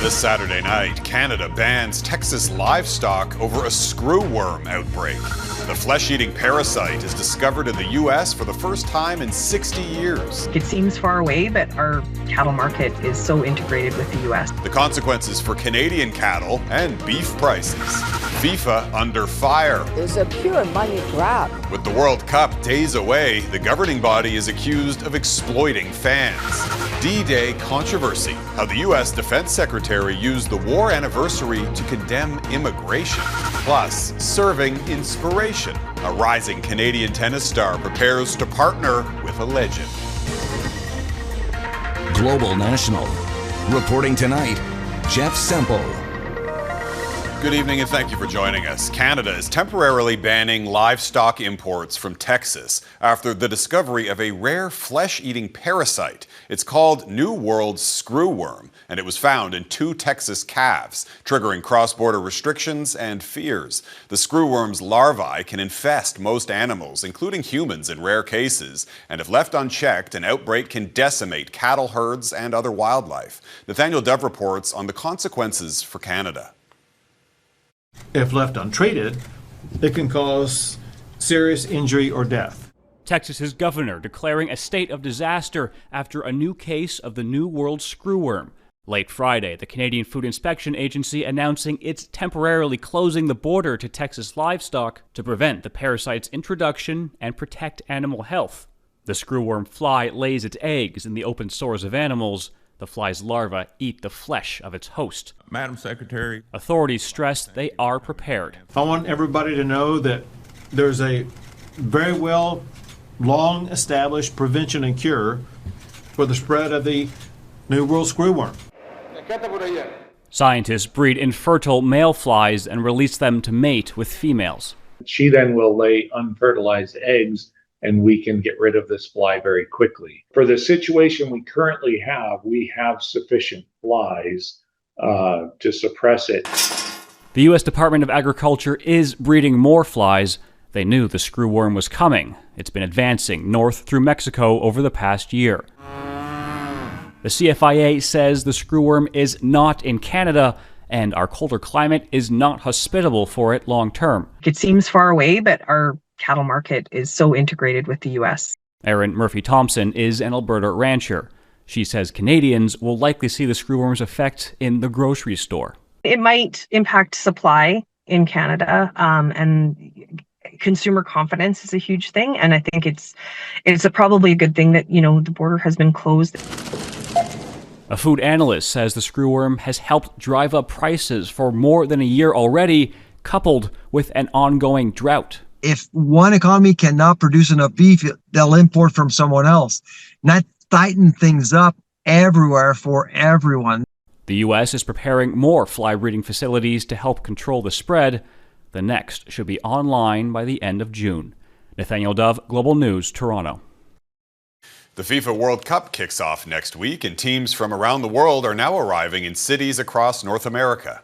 This Saturday night, Canada bans Texas livestock over a screwworm outbreak. The flesh-eating parasite is discovered in the U.S. for the first time in 60 years. It seems far away, but our cattle market is so integrated with the U.S. The consequences for Canadian cattle and beef prices. FIFA under fire. It's a pure money grab. With the World Cup days away, the governing body is accused of exploiting fans. D-Day controversy. How the U.S. Defense Secretary used the war anniversary to condemn immigration. Plus, serving inspiration. A rising Canadian tennis star prepares to partner with a legend. Global National. Reporting tonight, Jeff Semple. Good evening and thank you for joining us. Canada is temporarily banning livestock imports from Texas after the discovery of a rare flesh-eating parasite. It's called New World's screwworm, and it was found in 2 Texas calves, triggering cross-border restrictions and fears. The screwworm's larvae can infest most animals, including humans in rare cases, and if left unchecked, an outbreak can decimate cattle herds and other wildlife. Nathaniel Dove reports on the consequences for Canada. If left untreated, it can cause serious injury or death. Texas's governor declaring a state of disaster after a new case of the New World screwworm. Late Friday, the Canadian Food Inspection Agency announcing it's temporarily closing the border to Texas livestock to prevent the parasite's introduction and protect animal health. The screwworm fly lays its eggs in the open sores of animals. The fly's larvae eat the flesh of its host. Madam Secretary. Authorities stress they are prepared. I want everybody to know that there's a very well long-established prevention and cure for the spread of the New World screwworm. Scientists breed infertile male flies and release them to mate with females. She then will lay unfertilized eggs, and we can get rid of this fly very quickly. For the situation we currently have, we have sufficient flies to suppress it. The U.S. Department of Agriculture is breeding more flies. They knew the screwworm was coming. It's been advancing north through Mexico over the past year. The CFIA says the screwworm is not in Canada, and our colder climate is not hospitable for it long term. It seems far away, but our cattle market is so integrated with the U.S. Erin Murphy-Thompson is an Alberta rancher. She says Canadians will likely see the screwworm's effect in the grocery store. It might impact supply in Canada, and consumer confidence is a huge thing. And I think it's probably a good thing that, the border has been closed. A food analyst says the screwworm has helped drive up prices for more than a year already, coupled with an ongoing drought. If one economy cannot produce enough beef, they'll import from someone else. And that tightens things up everywhere for everyone. The U.S. is preparing more fly breeding facilities to help control the spread. The next should be online by the end of June. Nathaniel Dove, Global News, Toronto. The FIFA World Cup kicks off next week, and teams from around the world are now arriving in cities across North America.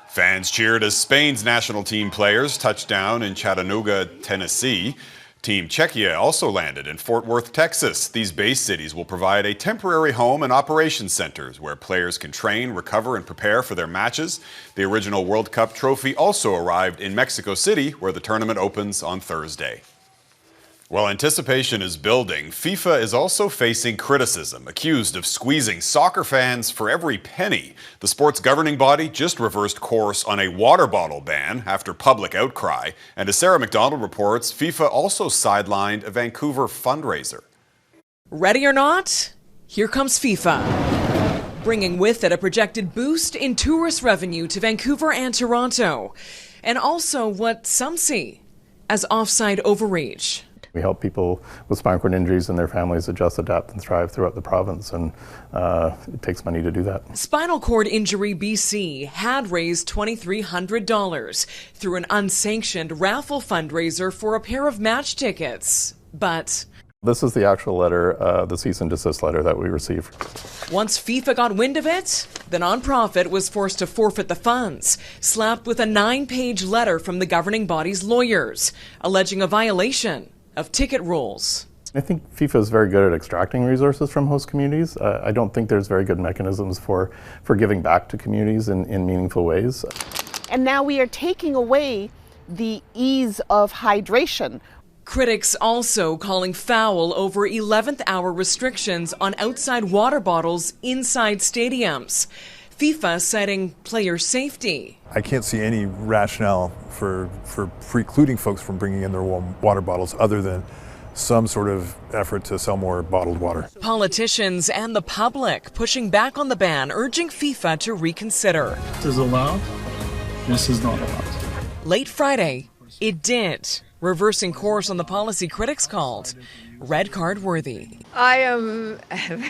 Fans cheered as Spain's national team players touched down in Chattanooga, Tennessee. Team Czechia also landed in Fort Worth, Texas. These base cities will provide a temporary home and operations centers where players can train, recover, and prepare for their matches. The original World Cup trophy also arrived in Mexico City, where the tournament opens on Thursday. While anticipation is building, FIFA is also facing criticism, accused of squeezing soccer fans for every penny. The sport's governing body just reversed course on a water bottle ban after public outcry. And as Sarah MacDonald reports, FIFA also sidelined a Vancouver fundraiser. Ready or not, here comes FIFA, bringing with it a projected boost in tourist revenue to Vancouver and Toronto, and also what some see as offside overreach. We help people with spinal cord injuries and their families adjust, adapt, and thrive throughout the province, and it takes money to do that. Spinal Cord Injury BC had raised $2,300 through an unsanctioned raffle fundraiser for a pair of match tickets. But this is the actual letter, the cease and desist letter that we received. Once FIFA got wind of it, the nonprofit was forced to forfeit the funds, slapped with a 9-page letter from the governing body's lawyers, alleging a violation of ticket rules. I think FIFA is very good at extracting resources from host communities. I don't think there's very good mechanisms for giving back to communities in meaningful ways. And now we are taking away the ease of hydration. Critics also calling foul over 11th hour restrictions on outside water bottles inside stadiums. FIFA citing player safety. I can't see any rationale for precluding folks from bringing in their water bottles other than some sort of effort to sell more bottled water. Politicians and the public pushing back on the ban, urging FIFA to reconsider. This is allowed. This is not allowed. Late Friday, it did, reversing course on the policy critics called red card worthy. I am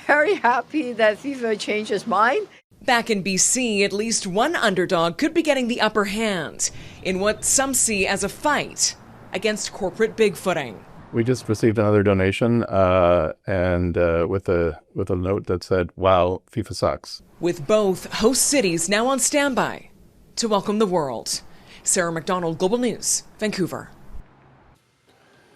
very happy that FIFA changed its mind. Back in BC, at least one underdog could be getting the upper hand in what some see as a fight against corporate bigfooting. We just received another donation, and with a note that said, "Wow, FIFA sucks." With both host cities now on standby to welcome the world. Sarah MacDonald, Global News, Vancouver.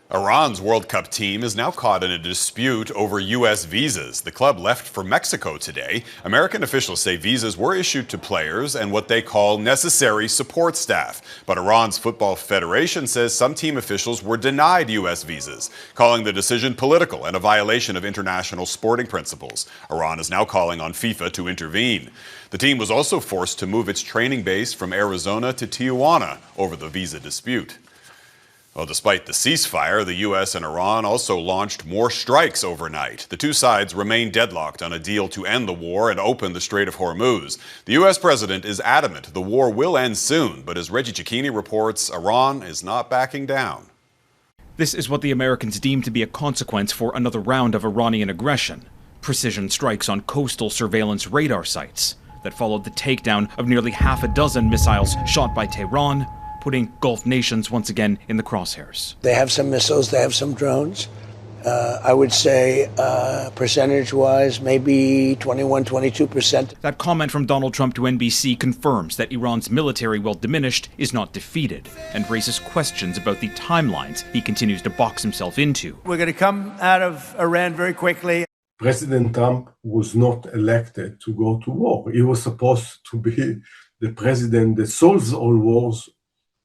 Iran's World Cup team is now caught in a dispute over U.S. visas. The club left for Mexico today. American officials say visas were issued to players and what they call necessary support staff. But Iran's Football Federation says some team officials were denied U.S. visas, calling the decision political and a violation of international sporting principles. Iran is now calling on FIFA to intervene. The team was also forced to move its training base from Arizona to Tijuana over the visa dispute. Well, despite the ceasefire, the U.S. and Iran also launched more strikes overnight. The two sides remain deadlocked on a deal to end the war and open the Strait of Hormuz. The U.S. president is adamant the war will end soon, but as Reggie Cecchini reports, Iran is not backing down. This is what the Americans deem to be a consequence for another round of Iranian aggression. Precision strikes on coastal surveillance radar sites that followed the takedown of nearly half a dozen missiles shot by Tehran, putting Gulf nations once again in the crosshairs. They have some missiles, they have some drones. I would say percentage-wise, maybe 21, 22%. That comment from Donald Trump to NBC confirms that Iran's military, while diminished, is not defeated, and raises questions about the timelines he continues to box himself into. We're going to come out of Iran very quickly. President Trump was not elected to go to war. He was supposed to be the president that solves all wars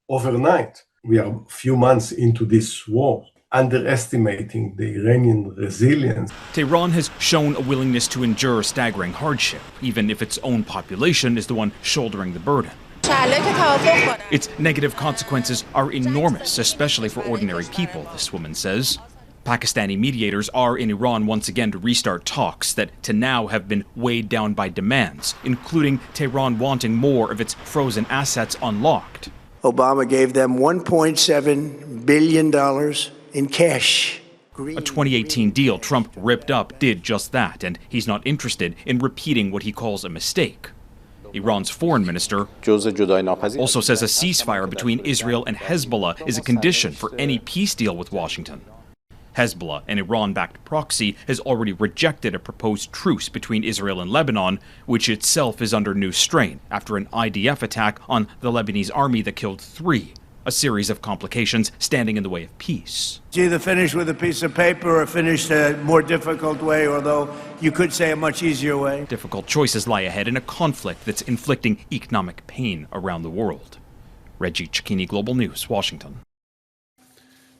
overnight. We are a few months into this war, underestimating the Iranian resilience. Tehran has shown a willingness to endure staggering hardship, even if its own population is the one shouldering the burden. Its negative consequences are enormous, especially for ordinary people, this woman says. Pakistani mediators are in Iran once again to restart talks that to now have been weighed down by demands, including Tehran wanting more of its frozen assets unlocked. Obama gave them $1.7 billion in cash. A 2018 deal Trump ripped up did just that, and he's not interested in repeating what he calls a mistake. Iran's foreign minister also says a ceasefire between Israel and Hezbollah is a condition for any peace deal with Washington. Hezbollah, an Iran-backed proxy, has already rejected a proposed truce between Israel and Lebanon, which itself is under new strain after an IDF attack on the Lebanese army that killed 3, a series of complications standing in the way of peace. It's either finished with a piece of paper or finished a more difficult way, although you could say a much easier way. Difficult choices lie ahead in a conflict that's inflicting economic pain around the world. Reggie Cecchini, Global News, Washington.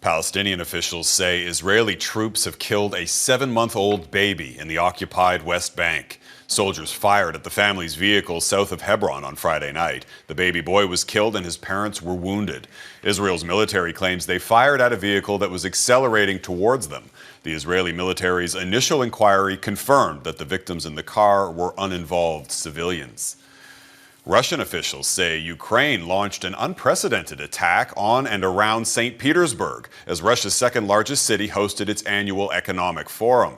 Palestinian officials say Israeli troops have killed a 7-month-old baby in the occupied West Bank. Soldiers fired at the family's vehicle south of Hebron on Friday night. The baby boy was killed and his parents were wounded. Israel's military claims they fired at a vehicle that was accelerating towards them. The Israeli military's initial inquiry confirmed that the victims in the car were uninvolved civilians. Russian officials say Ukraine launched an unprecedented attack on and around St. Petersburg as Russia's second-largest city hosted its annual economic forum.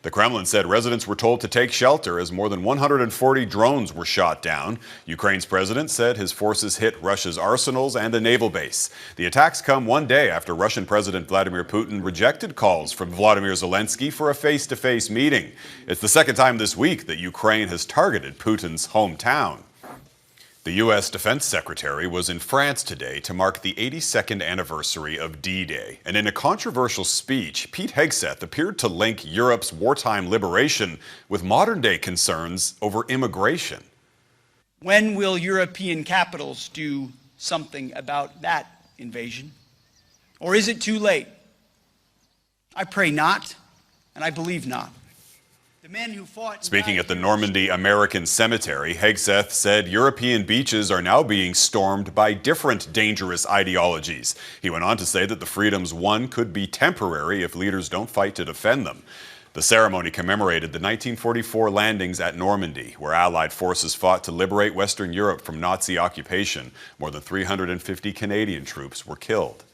The Kremlin said residents were told to take shelter as more than 140 drones were shot down. Ukraine's president said his forces hit Russia's arsenals and a naval base. The attacks come one day after Russian President Vladimir Putin rejected calls from Volodymyr Zelensky for a face-to-face meeting. It's the second time this week that Ukraine has targeted Putin's hometown. The U.S. Defense Secretary was in France today to mark the 82nd anniversary of D-Day. And in a controversial speech, Pete Hegseth appeared to link Europe's wartime liberation with modern-day concerns over immigration. When will European capitals do something about that invasion? Or is it too late? I pray not, and I believe not. The men who fought. Speaking at the Normandy American Cemetery, Hegseth said European beaches are now being stormed by different dangerous ideologies. He went on to say that the freedoms won could be temporary if leaders don't fight to defend them. The ceremony commemorated the 1944 landings at Normandy, where Allied forces fought to liberate Western Europe from Nazi occupation. More than 350 Canadian troops were killed.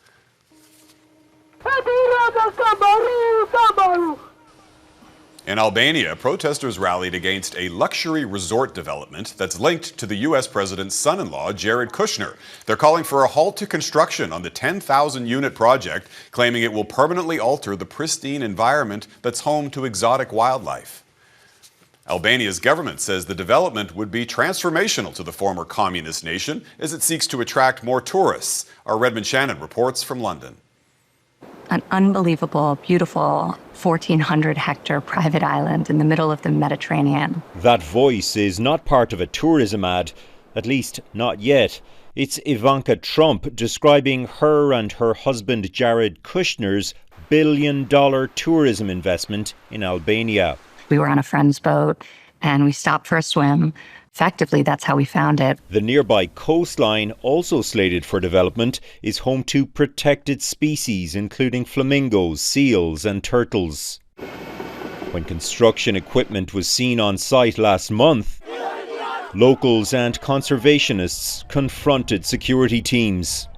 In Albania, protesters rallied against a luxury resort development that's linked to the U.S. president's son-in-law, Jared Kushner. They're calling for a halt to construction on the 10,000-unit project, claiming it will permanently alter the pristine environment that's home to exotic wildlife. Albania's government says the development would be transformational to the former communist nation as it seeks to attract more tourists. Our Redmond Shannon reports from London. An unbelievable, beautiful 1,400-hectare private island in the middle of the Mediterranean. That voice is not part of a tourism ad, at least not yet. It's Ivanka Trump describing her and her husband Jared Kushner's billion-dollar tourism investment in Albania. We were on a friend's boat and we stopped for a swim. Effectively, that's how we found it. The nearby coastline, also slated for development, is home to protected species, including flamingos, seals and turtles. When construction equipment was seen on site last month, locals and conservationists confronted security teams.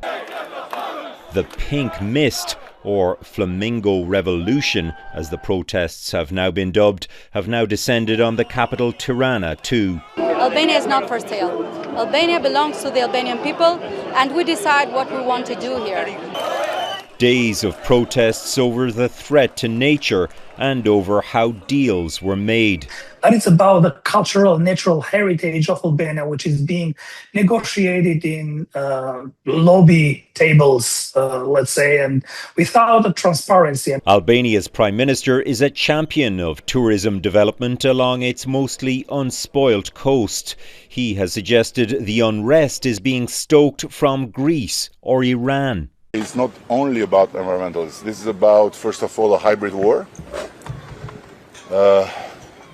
The pink mist, or flamingo revolution, as the protests have now been dubbed, have now descended on the capital Tirana too. Albania is not for sale. Albania belongs to the Albanian people, and we decide what we want to do here. Days of protests over the threat to nature and over how deals were made. And it's about the cultural and natural heritage of Albania, which is being negotiated in lobby tables, let's say, and without the transparency. Albania's Prime Minister is a champion of tourism development along its mostly unspoilt coast. He has suggested the unrest is being stoked from Greece or Iran. It's not only about environmentalists. This is about, first of all, a hybrid war.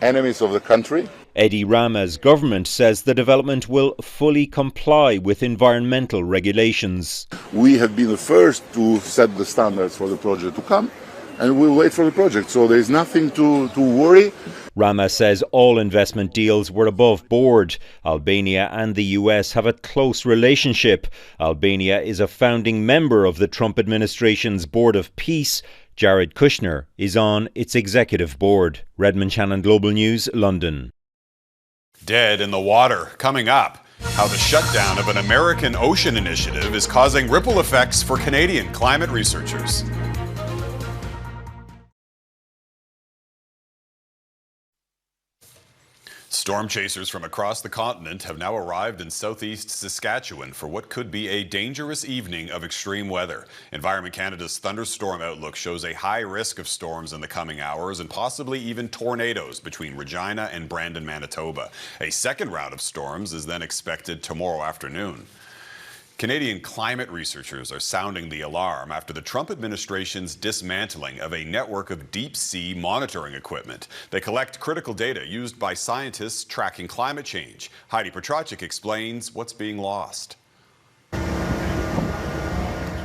Enemies of the country. Edi Rama's government says the development will fully comply with environmental regulations. We have been the first to set the standards for the project to come, and we'll wait for the project. So there's nothing to worry. Rama says all investment deals were above board. Albania and the US have a close relationship. Albania is a founding member of the Trump administration's Board of Peace. Jared Kushner is on its executive board. Redmond Shannon Global News, London. Dead in the water. Coming up, how the shutdown of an American ocean initiative is causing ripple effects for Canadian climate researchers. Storm chasers from across the continent have now arrived in southeast Saskatchewan for what could be a dangerous evening of extreme weather. Environment Canada's thunderstorm outlook shows a high risk of storms in the coming hours and possibly even tornadoes between Regina and Brandon, Manitoba. A second round of storms is then expected tomorrow afternoon. Canadian climate researchers are sounding the alarm after the Trump administration's dismantling of a network of deep-sea monitoring equipment. They collect critical data used by scientists tracking climate change. Heidi Petracek explains what's being lost.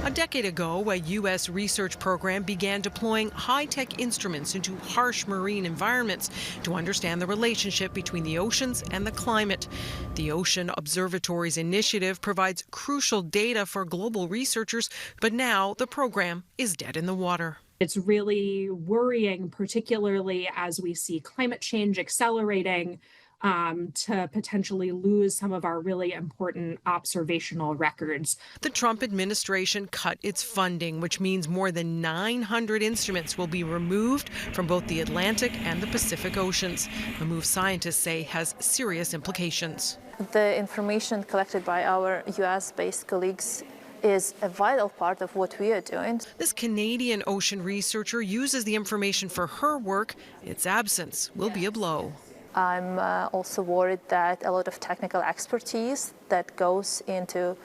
A decade ago, a U.S. research program began deploying high-tech instruments into harsh marine environments to understand the relationship between the oceans and the climate. The Ocean Observatory's initiative provides crucial data for global researchers, but now the program is dead in the water. It's really worrying, particularly as we see climate change accelerating, to potentially lose some of our really important observational records. The Trump administration cut its funding, which means more than 900 instruments will be removed from both the Atlantic and the Pacific Oceans. A move scientists say has serious implications. The information collected by our US-based colleagues is a vital part of what we are doing. This Canadian ocean researcher uses the information for her work. Its absence will be a blow. I'm also worried that a lot of technical expertise that goes into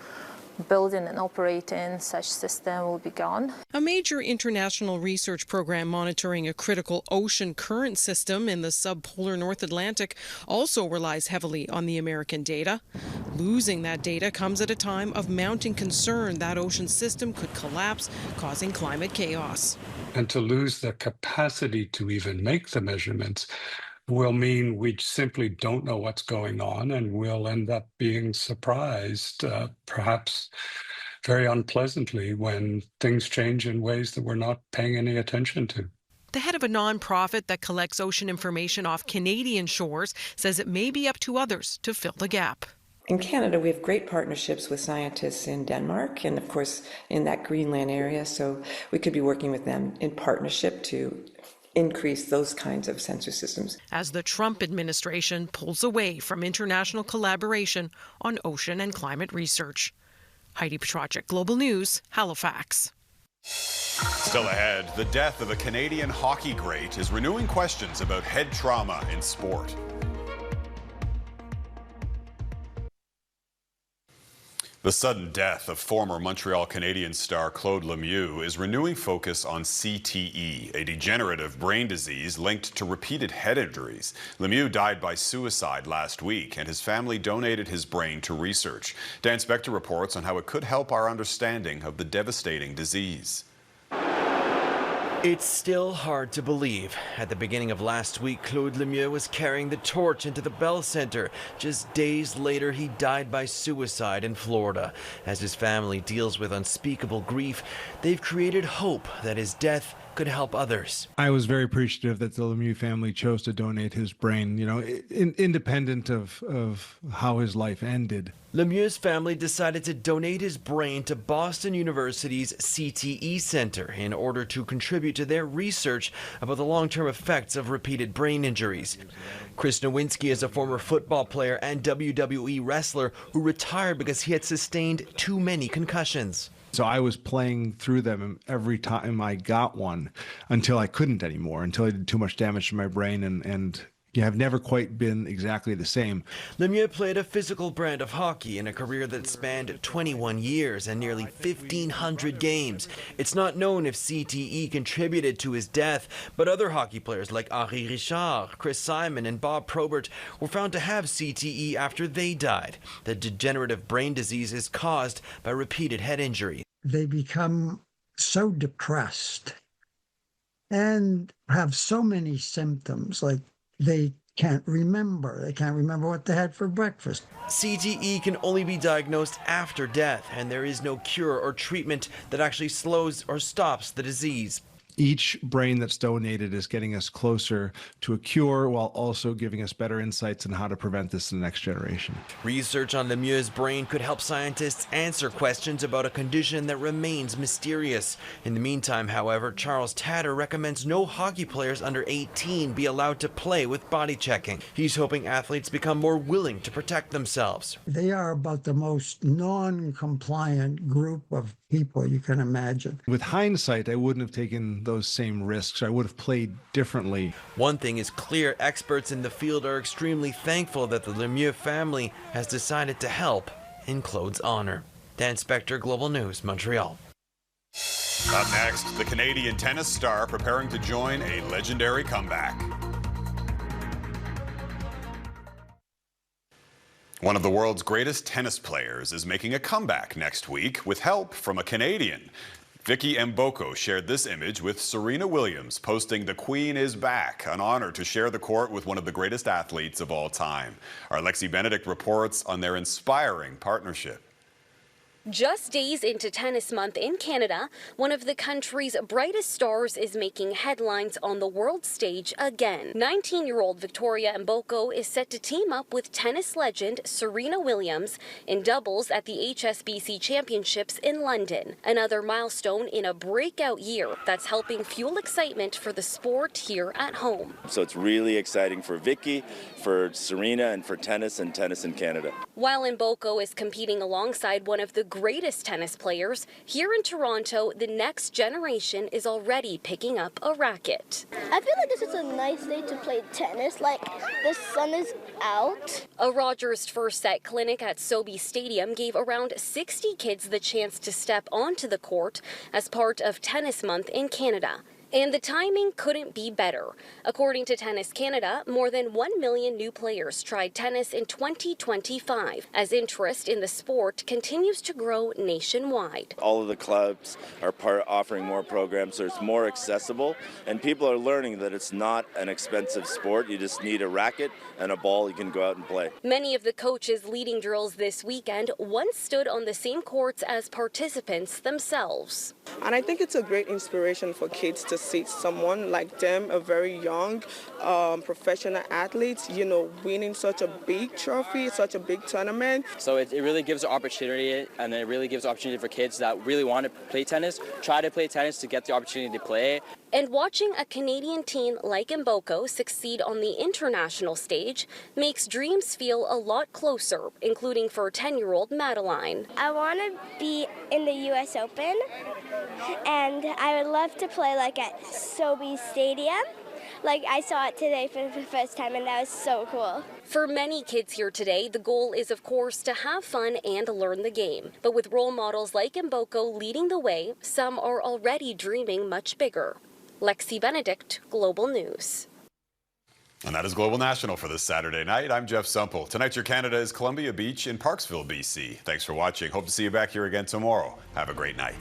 building and operating such system will be gone. A major international research program monitoring a critical ocean current system in the subpolar North Atlantic also relies heavily on the American data. Losing that data comes at a time of mounting concern that ocean system could collapse, causing climate chaos. And to lose the capacity to even make the measurements will mean we simply don't know what's going on, and we'll end up being surprised, perhaps very unpleasantly, when things change in ways that we're not paying any attention to. The head of a nonprofit that collects ocean information off Canadian shores says it may be up to others to fill the gap. In Canada, we have great partnerships with scientists in Denmark and, of course, in that Greenland area, so we could be working with them in partnership to increase those kinds of sensor systems. As the Trump administration pulls away from international collaboration on ocean and climate research. Heidi Petracek, Global News, Halifax. Still ahead, the death of a Canadian hockey great is renewing questions about head trauma in sport. The sudden death of former Montreal Canadiens star Claude Lemieux is renewing focus on CTE, a degenerative brain disease linked to repeated head injuries. Lemieux died by suicide last week, and his family donated his brain to research. Dan Spector reports on how it could help our understanding of the devastating disease. It's still hard to believe. At the beginning of last week, Claude Lemieux was carrying the torch into the Bell Center. Just days later, he died by suicide in Florida. As his family deals with unspeakable grief, they've created hope that his death could help others. I was very appreciative that the Lemieux family chose to donate his brain, independent of how his life ended. Lemieux's family decided to donate his brain to Boston University's CTE Center in order to contribute to their research about the long-term effects of repeated brain injuries. Chris Nowinski is a former football player and WWE wrestler who retired because he had sustained too many concussions. So I was playing through them every time I got one until I couldn't anymore, until I did too much damage to my brain and have never quite been exactly the same. Lemieux played a physical brand of hockey in a career that spanned 21 years and nearly 1,500 games. It's not known if CTE contributed to his death, but other hockey players like Henri Richard, Chris Simon, and Bob Probert were found to have CTE after they died. The degenerative brain disease is caused by repeated head injury. They become so depressed and have so many symptoms, like they can't remember. They can't remember what they had for breakfast. CTE can only be diagnosed after death, and there is no cure or treatment that actually slows or stops the disease. Each brain that's donated is getting us closer to a cure while also giving us better insights on how to prevent this in the next generation. Research on Lemieux's brain could help scientists answer questions about a condition that remains mysterious. In the meantime, however, Charles Tatter recommends no hockey players under 18 be allowed to play with body checking. He's hoping athletes become more willing to protect themselves. They are about the most non-compliant group of people you can imagine. With hindsight, I wouldn't have taken those same risks. I would have played differently. One thing is clear, experts in the field are extremely thankful that the Lemieux family has decided to help in Claude's honor. Dan Spector, Global News, Montreal. Up next, the Canadian tennis star preparing to join a legendary comeback. One of the world's greatest tennis players is making a comeback next week with help from a Canadian. Vicky Mboko shared this image with Serena Williams, posting "The Queen is back," an honor to share the court with one of the greatest athletes of all time. Our Lexi Benedict reports on their inspiring partnership. Just days into Tennis Month in Canada, one of the country's brightest stars is making headlines on the world stage again. 19-year-old Victoria Mboko is set to team up with tennis legend Serena Williams in doubles at the HSBC Championships in London. Another milestone in a breakout year that's helping fuel excitement for the sport here at home. So it's really exciting for Vicky, for Serena, and for tennis in Canada. While Mboko is competing alongside one of the greatest tennis players, here in Toronto, the next generation is already picking up a racket. I feel like this is a nice day to play tennis, like the sun is out. A Rogers First Set clinic at Sobe Stadium gave around 60 kids the chance to step onto the court as part of Tennis Month in Canada. And the timing couldn't be better. According to Tennis Canada, more than 1 million new players tried tennis in 2025, as interest in the sport continues to grow nationwide. All of the clubs are offering more programs, so it's more accessible, and people are learning that it's not an expensive sport. You just need a racket and a ball, you can go out and play. Many of the coaches leading drills this weekend once stood on the same courts as participants themselves. And I think it's a great inspiration for kids to see someone like them, a very young professional athletes, winning such a big trophy, such a big tournament. So it really gives an opportunity, and it really gives opportunity for kids that really want to play tennis, try to play tennis to get the opportunity to play. And watching a Canadian teen like Mboko succeed on the international stage makes dreams feel a lot closer, including for 10-year-old Madeline. I want to be in the U.S. Open, and I would love to play like at Sobe Stadium. Like I saw it today for the first time, and that was so cool. For many kids here today, the goal is, of course, to have fun and learn the game. But with role models like Mboko leading the way, some are already dreaming much bigger. Lexi Benedict, Global News. And that is Global National for this Saturday night. I'm Jeff Sumple. Tonight's Your Canada is Columbia Beach in Parksville, BC. Thanks for watching. Hope to see you back here again tomorrow. Have a great night.